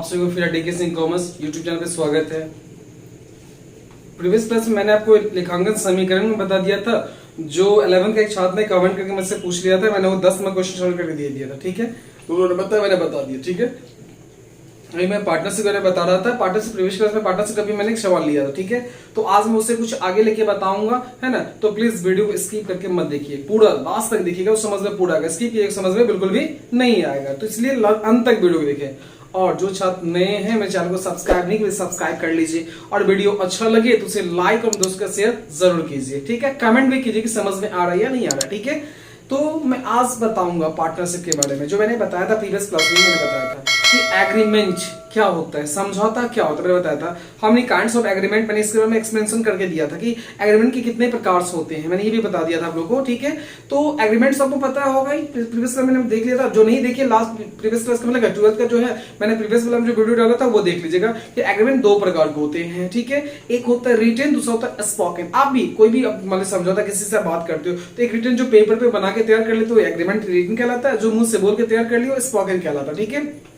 आप सभी को फिर D K Singh commerce YouTube channel पे स्वागत है। प्रीवियस क्लास में मैंने आपको लेखांकन समीकरण में बता दिया था, जो 11 का एक छात्र ने कमेंट करके मुझसे पूछ लिया था, मैंने वो 10 में क्वेश्चन सॉल्व करके दे दिया था। ठीक है, तो उन्होंने बताया, मैंने बता दिया। ठीक है, अभी मैं पार्टनरशिप बारे में बता रहा था। पार्टनरशिप प्रीवियस क्लास में पार्टनरशिप का भी मैंने एक सवाल लिया था। ठीक है, तो आज मैं उससे कुछ आगे लेके बताऊंगा, है ना। तो प्लीज वीडियो को स्किप करके मत देखिए, पूरा लास्ट तक देखिएगा, उस समझ में पूरा आएगा। स्किप किए समझ में बिल्कुल भी नहीं आएगा, तो इसलिए अंत तक वीडियो को देखें। और जो छात्र नए हैं मेरे चैनल को सब्सक्राइब नहीं किए, सब्सक्राइब कर लीजिए, और वीडियो अच्छा लगे तो उसे लाइक और दोस्तों का शेयर जरूर कीजिए। ठीक है, कमेंट भी कीजिए कि समझ में आ रहा है या नहीं आ रहा। ठीक है, तो मैं आज बताऊंगा पार्टनरशिप के बारे में, जो मैंने बताया था प्रीवियस क्लास में। मैंने बताया था कि एग्रीमेंट क्या होता है, समझौता क्या होता है, मैंने बताया था। हमने काइंड्स ऑफ एग्रीमेंट मैंने इसके बारे में एक्सप्लेनेशन करके दिया था कि एग्रीमेंट के कितने प्रकार होते हैं, मैंने ये भी बता दिया था आप लोगों को। ठीक है, तो एग्रीमेंट सबको पता होगा ही, प्रीवियस क्लास मैंने देख लिया था। जो नहीं देखिए, लास्ट प्रीवियस क्लास का मतलब 12th का जो है, मैंने प्रीवियस क्लास में जो वीडियो डाला था वो देख लीजिएगा कि एग्रीमेंट दो प्रकार के होते हैं। ठीक है, एक होता है रिटेन, दूसरा होता है स्पोकन। आप भी कोई भी मतलब समझौता किसी से बात करते हो तो एक रिटेन जो पेपर पे बना के तैयार कर लेते हो एग्रीमेंट रिटेन कहलाता है, जो मुंह से बोल के तैयार कर लियो स्पोकन कहलाता है। ठीक है,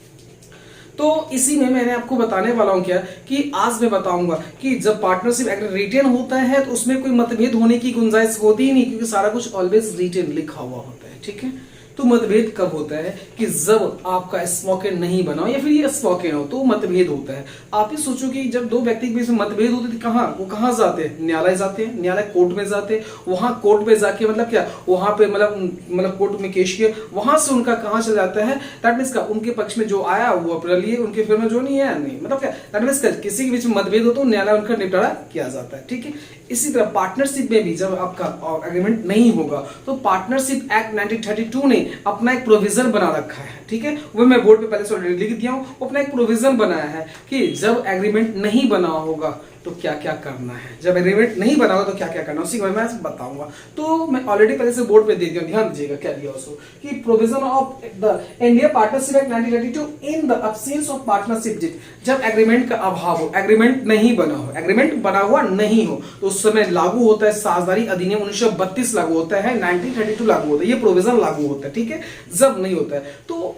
तो इसी में मैंने आपको बताने वाला हूं क्या कि आज मैं बताऊंगा कि जब पार्टनरशिप रिटेन होता है तो उसमें कोई मतभेद होने की गुंजाइश होती ही नहीं, क्योंकि सारा कुछ ऑलवेज रिटेन लिखा हुआ होता है। ठीक है, तो मतभेद कब होता है कि जब आपका स्पोकन नहीं बना हो या फिर ये स्पोकन हो, तो मतभेद होता है। आप ही सोचो कि जब दो व्यक्ति के बीच में मतभेद होते थे, वो कहां जाते हैं? न्यायालय जाते हैं, न्यायालय कोर्ट में जाते हैं। वहां कोर्ट में जाके मतलब क्या, वहां पे मतलब कोर्ट में केस किया, वहां से उनका कहां चला जाता है, दैट मींस का उनके पक्ष में जो आया वो अपने लिए, उनके फिर में जो नहीं आया नहीं, मतलब क्या, दैट मींस किसी के बीच में मतभेद हो तो न्यायालय उनका निपटारा किया जाता है। ठीक है, इसी तरह पार्टनरशिप में भी जब आपका एग्रीमेंट नहीं होगा तो पार्टनरशिप एक्ट 1932 ने अपना एक प्रोविजन बना रखा है। ठीक है, वो मैं बोर्ड पे पहले से ऑलरेडी लिख दिया हूं। अपना एक प्रोविजन बनाया है कि जब एग्रीमेंट नहीं बना होगा तो क्या क्या करना है, जब एग्रीमेंट नहीं बना होगा तो क्या क्या करना है, उसी को मैं बताऊंगा। तो मैं ऑलरेडी पहले से बोर्ड पे दे दिया, ध्यान दीजिएगा क्या दिया उसको कि provision of the India partnership act 1932 in the absence of partnership did, जब एग्रीमेंट का अभाव हो, एग्रीमेंट नहीं बना हो, एग्रीमेंट बना हुआ नहीं हो, तो उस समय लागू होता है साझेदारी अधिनियम 1932 लागू होता है, 1932 लागू होता है, ये प्रोविजन लागू होता है। ठीक है, जब नहीं होता है तो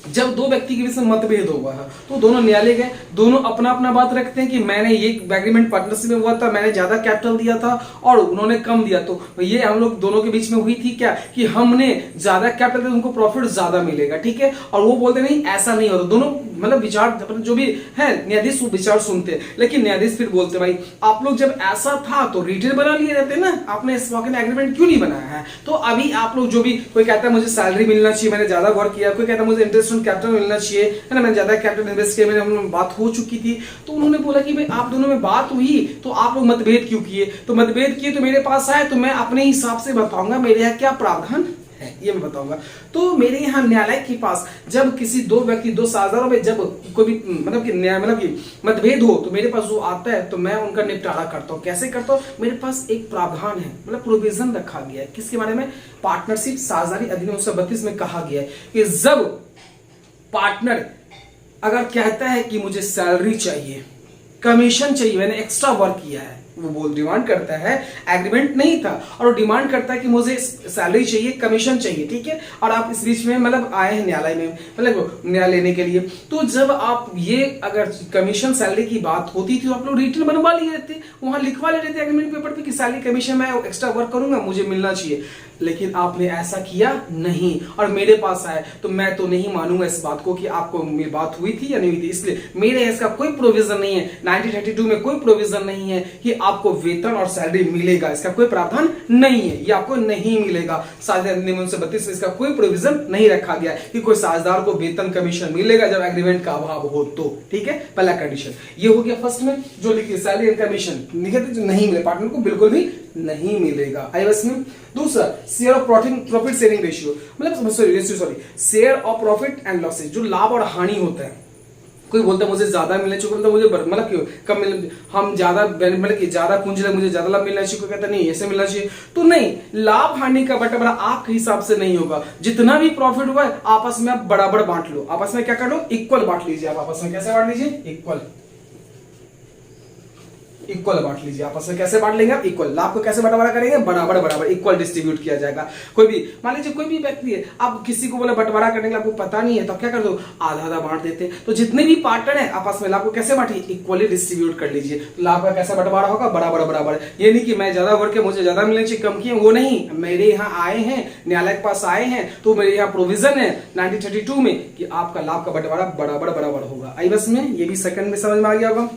जब दो व्यक्ति के बीच में मतभेद होगा तो दोनों न्यायालय गए, दोनों अपना अपना बात रखते हैं कि मैंने ये एग्रीमेंट पार्टनरशिप में हुआ था, मैंने ज्यादा कैपिटल दिया था और उन्होंने कम दिया, तो ये हम लोग दोनों के बीच में हुई थी क्या कि हमने ज्यादा कैपिटल दिया, उनको प्रॉफिट ज्यादा मिलेगा। ठीक है, और वो बोलते नहीं ऐसा नहीं होता, दोनों मतलब विचार जो भी है न्यायाधीश विचार सुनते हैं, लेकिन न्यायाधीश फिर बोलते भाई आप लोग जब ऐसा था तो रिटेन बना लिए रहते ना, आपने स्पोकन एग्रीमेंट क्यों नहीं बनाया है? तो अभी आप लोग जो भी, कोई कहता है मुझे सैलरी मिलना चाहिए, मैंने ज्यादा वर्क किया, कोई कहता है मुझे इंटरेस्ट कैपिटल मिलना चाहिए, है ना, मैंने ज्यादा कैपिटल इन्वेस्ट किया, मेरे बात हो चुकी थी। तो उन्होंने बोला कि भाई आप दोनों में बात हुई तो आप लोग मतभेद क्यों किए? तो मतभेद किए तो मेरे पास आए, तो मैं अपने हिसाब से बताऊंगा मेरे यहाँ क्या प्रावधान है, ये मैं बताऊंगा। तो मेरे यहाँ न्यायालय के पास जब किसी दो व्यक्ति, दो साझेदारों में जब कोई भी मतलब कि मतभेद हो तो मेरे पास जो आता है तो मैं उनका निपटारा करता हूँ। कैसे करता हूँ? मेरे पास एक प्रावधान है, मतलब प्रोविजन रखा गया है। किसके बारे में? पार्टनरशिप साझेदारी अधिनियम 1932 में कहा गया है कि जब पार्टनर अगर कहता है कि मुझे सैलरी चाहिए, कमीशन चाहिए, मैंने एक्स्ट्रा वर्क किया है, वो बोल डिमांड करता है, एग्रीमेंट नहीं था और वो डिमांड करता है कि मुझे सैलरी चाहिए, कमीशन चाहिए। ठीक है, और आप इस बीच में मतलब आए हैं न्यायालय में, मतलब न्याय लेने के लिए, तो जब आप ये अगर कमीशन सैलरी की बात होती थी तो आप लोग रिटर्न बनवा लिए रहते, वहां लिखवा ले रहे थे एग्रीमेंट पेपर पे कि सैलरी कमीशन मैं एक्स्ट्रा वर्क करूंगा, मुझे मिलना चाहिए। लेकिन आपने ऐसा किया नहीं और मेरे पास आए तो मैं तो नहीं मानूंगा इस बात को कि आपको मेरी बात हुई थी या नहीं हुई थी। इसलिए मेरे इसका कोई प्रोविजन नहीं है, 1932 में कोई प्रोविजन नहीं है कि आपको वेतन और सैलरी मिलेगा, इसका कोई प्रावधान नहीं है, ये आपको नहीं मिलेगा। साझेदारी अधिनियम 1932 में इसका कोई प्रोविजन नहीं रखा गया है कि कोई साझेदार को वेतन कमीशन मिलेगा जब एग्रीमेंट का अभाव हो तो। ठीक है, पहला कंडीशन ये हो गया। फर्स्ट में जो लिखी सैलरी एंड कमीशन लिखे थे, जो नहीं मिले पार्टनर को, बिल्कुल भी नहीं मिलेगा। आई बस में दूसरा share of profit sharing ratio, मतलब sorry share of profit and losses, जो लाभ और हानि होता है। कोई बोलता है मुझे ज्यादा मिलना चाहिए, बोलता मुझे मतलब क्यों कम मिल, हम ज्यादा मतलब कि ज्यादा पूंजी लगे, मुझे ज्यादा लाभ मिलना चाहिए, कोई कहता नहीं ऐसे मिलना चाहिए। तो नहीं, लाभ हानि का बंटवारा आपके हिसाब से नहीं होगा। जितना भी प्रॉफिट हुआ है आपस में आप बराबर बांट लो, आपस में क्या कर लो, इक्वल बांट लीजिए। आप आपस में कैसे बांट लीजिए? इक्वल। इक्वल बांट लीजिए आपस में। कैसे बांट लेंगे आप? इक्वल। लाभ को कैसे बंटवारा करेंगे? बराबर बराबर इक्वल डिस्ट्रीब्यूट किया जाएगा। कोई भी मान लीजिए कोई भी व्यक्ति है, आप किसी को बोले बंटवारा करने के लिए आपको पता नहीं है, तो क्या कर दो, आधा आधा बांट देते। तो जितने भी पार्टनर है आपस में लाभ को कैसे बांटिए? इक्वली डिस्ट्रीब्यूट कर लीजिए। तो लाभ का कैसे बंटवारा होगा? बराबर बराबर। ये नहीं कि मैं ज्यादा वर्क के मुझे ज्यादा मिलने चाहिए, कम किए, वो नहीं। मेरे यहाँ आए हैं, न्यायालय के पास आए हैं, तो मेरे यहाँ प्रोविजन है 1932 में कि आपका लाभ का बंटवारा बराबर बराबर होगा। आई बस में ये भी सेकंड में समझ में आ गया होगा।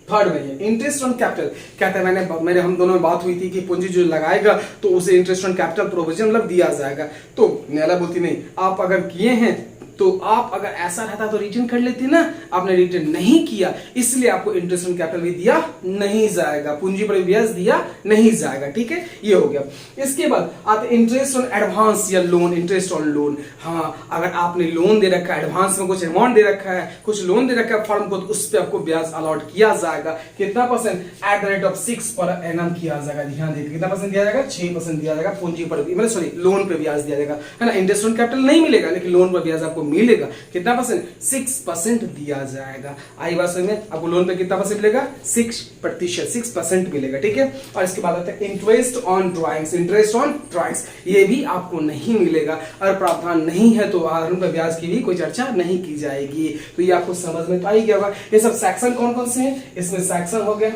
थर्ड में है इंटरेस्ट ऑन कैपिटल। कहते हैं मैंने हम दोनों में बात हुई थी कि पूंजी जो लगाएगा तो उसे इंटरेस्ट ऑन कैपिटल प्रोविजन मतलब दिया जाएगा। तो न्यायालय बोलती नहीं, आप अगर किए हैं तो आप अगर ऐसा रहता तो रिटर्न कर लेते ना, आपने रिटर्न नहीं किया, इसलिए आपको इंटरेस्ट ऑन कैपिटल भी दिया नहीं जाएगा, पूंजी पर ब्याज दिया नहीं जाएगा। ठीक है, ये हो गया। इसके बाद आते इंटरेस्ट ऑन एडवांस या लोन, इंटरेस्ट ऑन लोन। हाँ, अगर आपने लोन दे रखा है, एडवांस में कुछ अमाउंट दे रखा है, कुछ लोन दे रखा है फर्म को, तो उस पर आपको ब्याज अलॉट किया जाएगा। कितना percent? At the rate of 6 per annum किया जाएगा। ध्यान दीजिए, कितना परसेंट दिया जाएगा? 6% दिया जाएगा पूंजी पर, मतलब सॉरी लोन पर ब्याज दिया जाएगा, है ना। इंटरेस्ट ऑन कैपिटल नहीं मिलेगा, लेकिन लोन पर ब्याज आपको मिलेगा। कितना परसेंट? 6% दिया जाएगा। आई बात समझ में? आपको लोन पे कितना परसेंट मिलेगा? 6%, 6% मिलेगा। ठीक है, और इसके बाद आता है interest on drawings. Interest on drawings ये भी आपको नहीं मिलेगा, और प्रावधान नहीं है तो आधार पर ब्याज की भी कोई चर्चा नहीं की जाएगी। तो ये आपको समझ में तो आ ही गया होगा। ये सब सेक्शन कौन कौन से हैं? इसमें सेक्शन हो गया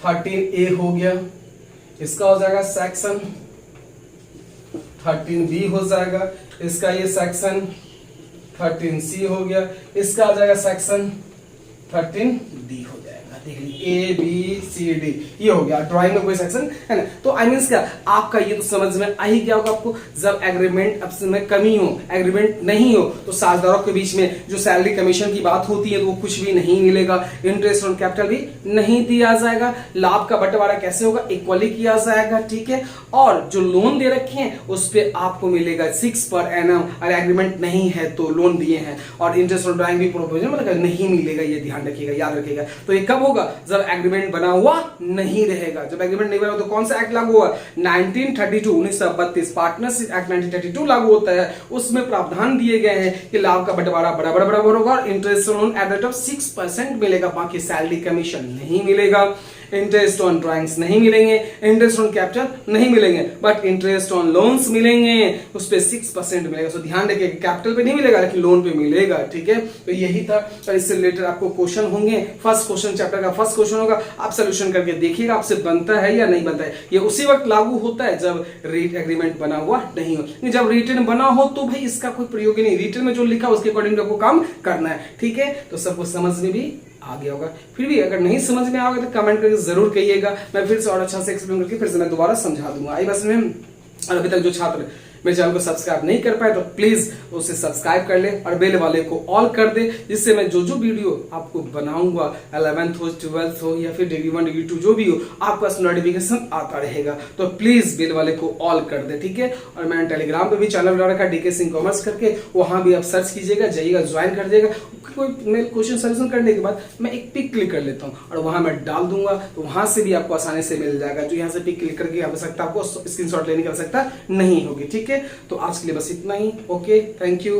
13A हो गया, इसका हो जाएगा सेक्शन 13B हो जाएगा, इसका ये सेक्शन 13C हो गया, इसका आ जाएगा सेक्शन 13D हो जाएगा। देख लीजिए ABCD ये हो गया। ड्राइंग में कोई सेक्शन है ना। तो आई मीन क्या आपका ये तो समझ में आ ही गया होगा आपको। जब एग्रीमेंट अब में कमी हो, एग्रीमेंट नहीं हो, तो साझेदारों के बीच में जो सैलरी कमीशन की बात होती है तो वो कुछ भी नहीं मिलेगा। इंटरेस्ट ऑन कैपिटल भी नहीं दिया जाएगा। लाभ का बंटवारा कैसे होगा? इक्वली किया जाएगा। ठीक है, और जो लोन दे रखे हैं उस पर आपको मिलेगा 6 पर एनम, और एग्रीमेंट नहीं है तो लोन दिए हैं, और इंटरेस्ट ऑन ड्राइंग भी प्रोविजन मतलब नहीं मिलेगा। ये ध्यान रखिएगा, याद रखिएगा। तो ये कब होगा? जब एग्रीमेंट बना हुआ नहीं रहेगा। जब एग्रीमेंट नहीं बना तो कौन सा एक्ट लागू हुआ? 1932 पार्टनरशिप एक्ट 1932 लागू होता है। उसमें प्रावधान दिए गए हैं कि लाभ का बंटवारा बराबर बराबर होगा, और interest on at the rate of 6% मिलेगा, बाकी सैलरी कमीशन नहीं मिलेगा। इंटरेस्ट ऑन ड्राइंग्स नहीं मिलेंगे, इंटरेस्ट ऑन कैपिटल नहीं मिलेंगे, बट इंटरेस्ट ऑन लोन्स मिलेंगे, उस पे 6% मिलेगा। सो ध्यान रखिए, कैपिटल पे नहीं मिलेगा लेकिन लोन पे मिलेगा। ठीक है, तो यही था। और इससे रिलेटेड आपको क्वेश्चन होंगे। फर्स्ट क्वेश्चन चैप्टर का फर्स्ट क्वेश्चन होगा, आप सोल्यूशन करके देखिएगा आपसे बनता है या नहीं बनता है। ये उसी वक्त लागू होता है जब रेट एग्रीमेंट बना हुआ नहीं हो। जब रिटर्न बना हो तो भाई इसका कोई प्रयोग ही नहीं, रिटर्न में जो लिखा उसके अकॉर्डिंग आपको काम करना है। ठीक है, तो सबको समझ में भी आ गया होगा। फिर भी अगर नहीं समझ में आओगे तो कमेंट करके जरूर कहिएगा, मैं फिर से और अच्छा से एक्सप्लेन करके फिर से मैं दोबारा समझा दूंगा। आई बस में और अभी तक जो छात्र मेरे चैनल को सब्सक्राइब नहीं कर पाए तो प्लीज उसे सब्सक्राइब कर ले और बेल वाले को ऑल कर दे, जिससे मैं जो जो वीडियो आपको बनाऊंगा 11th हो, 12th हो या फिर डिग्री 1 डिग्री 2 जो भी हो, आपके पास नोटिफिकेशन आता रहेगा। तो प्लीज बेल वाले को ऑल कर दे। ठीक है, और मैंने टेलीग्राम पे भी चैनल बना रखा DK सिंह कॉमर्स करके, वहां भी आप सर्च कीजिएगा, जाइएगा, ज्वाइन कर दिएगा। कोई मेरे क्वेश्चन सोल्यूशन करने के बाद मैं एक पिक क्लिक कर लेता हूँ और वहां मैं डाल दूंगा, तो वहां से भी आपको आसानी से मिल जाएगा। जो यहाँ से पिक क्लिक करके आवश्यकता, आपको स्क्रीनशॉट लेने की आवश्यकता नहीं होगी। ठीक है, तो आज के लिए बस इतना ही। Okay, thank you.